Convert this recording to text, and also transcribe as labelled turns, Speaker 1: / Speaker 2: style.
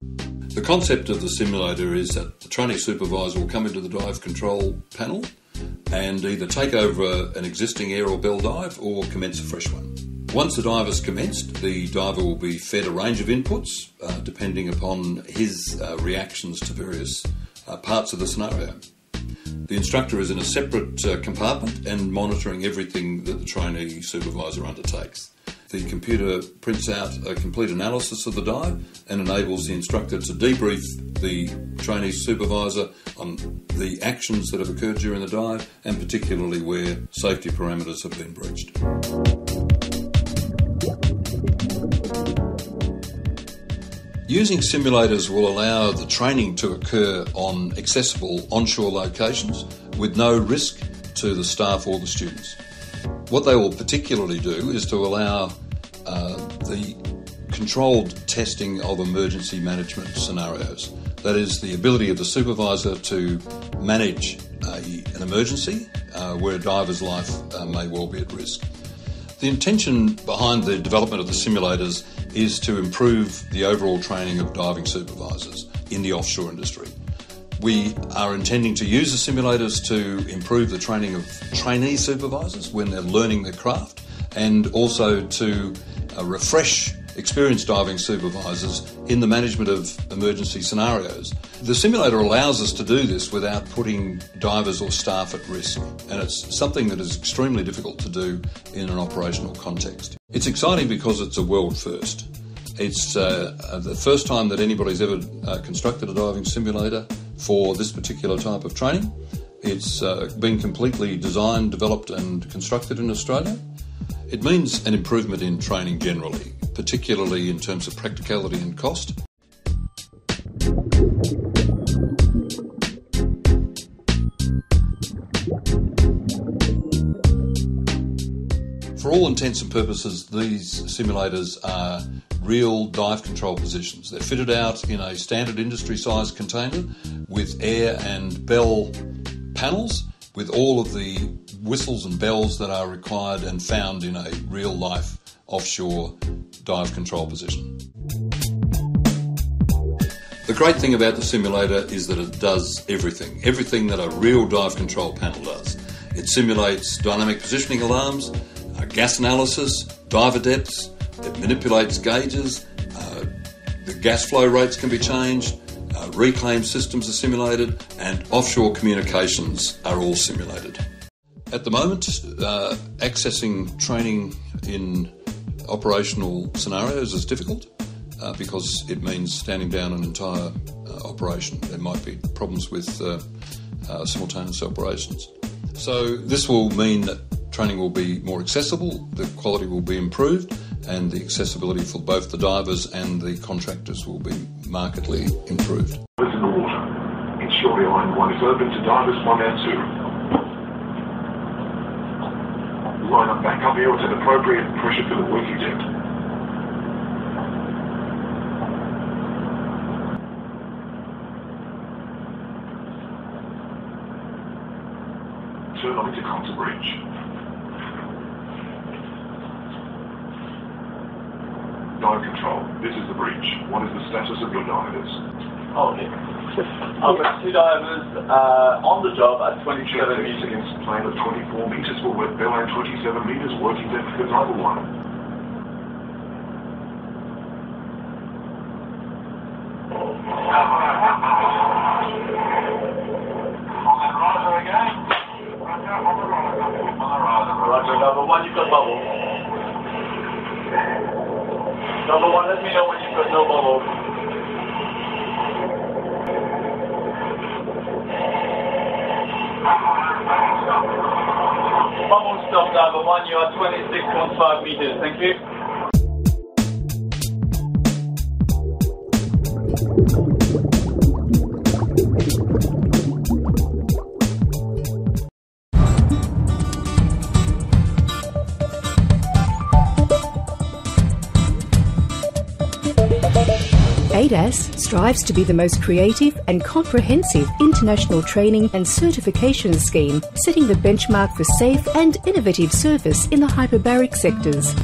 Speaker 1: The concept of the simulator is that the trainee supervisor will come into the dive control panel and either take over an existing air or bell dive or commence a fresh one. Once the dive has commenced, the diver will be fed a range of inputs depending upon his reactions to various parts of the scenario. The instructor is in a separate compartment and monitoring everything that the trainee supervisor undertakes. The computer prints out a complete analysis of the dive and enables the instructor to debrief the trainee supervisor on the actions that have occurred during the dive and particularly where safety parameters have been breached. Using simulators will allow the training to occur on accessible onshore locations with no risk to the staff or the students. What they will particularly do is to allow the controlled testing of emergency management scenarios. That is, the ability of the supervisor to manage an emergency where a diver's life may well be at risk. The intention behind the development of the simulators is to improve the overall training of diving supervisors in the offshore industry. We are intending to use the simulators to improve the training of trainee supervisors when they're learning their craft, and also to refresh experienced diving supervisors in the management of emergency scenarios. The simulator allows us to do this without putting divers or staff at risk, and it's something that is extremely difficult to do in an operational context. It's exciting because it's a world first. It's the first time that anybody's ever constructed a diving simulator for this particular type of training. It's been completely designed, developed and constructed in Australia. It means an improvement in training generally, particularly in terms of practicality and cost. For all intents and purposes, these simulators are real dive control positions. They're fitted out in a standard industry-sized container with air and bell panels, with all of the whistles and bells that are required and found in a real-life offshore dive control position. The great thing about the simulator is that it does everything that a real dive control panel does. It simulates dynamic positioning alarms, gas analysis, diver depths, it manipulates gauges, the gas flow rates can be changed, reclaim systems are simulated, and offshore communications are all simulated. At the moment, accessing training in operational scenarios is difficult because it means standing down an entire operation. There might be problems with simultaneous operations. So this will mean that training will be more accessible, the quality will be improved, and the accessibility for both the divers and the contractors will be markedly improved.
Speaker 2: In the water. Ensure line 1 is open to divers 1 and 2. Line up back up here at an appropriate pressure for the working depth. Turn on into contour bridge. Dive control. This is the breach. What is the status of your divers?
Speaker 3: Okay. I've got 2 divers on the job at 27 meters.
Speaker 2: Against a plane of 24 meters for wet bell and 27 meters working depth for diver 1.
Speaker 3: Roger, number 1, you've got bubbles. Number 1, let me know when you've got no bubbles. Bubble stop, number 1, you are 26.5 meters, thank you.
Speaker 4: ADAS strives to be the most creative and comprehensive international training and certification scheme, setting the benchmark for safe and innovative service in the hyperbaric sectors.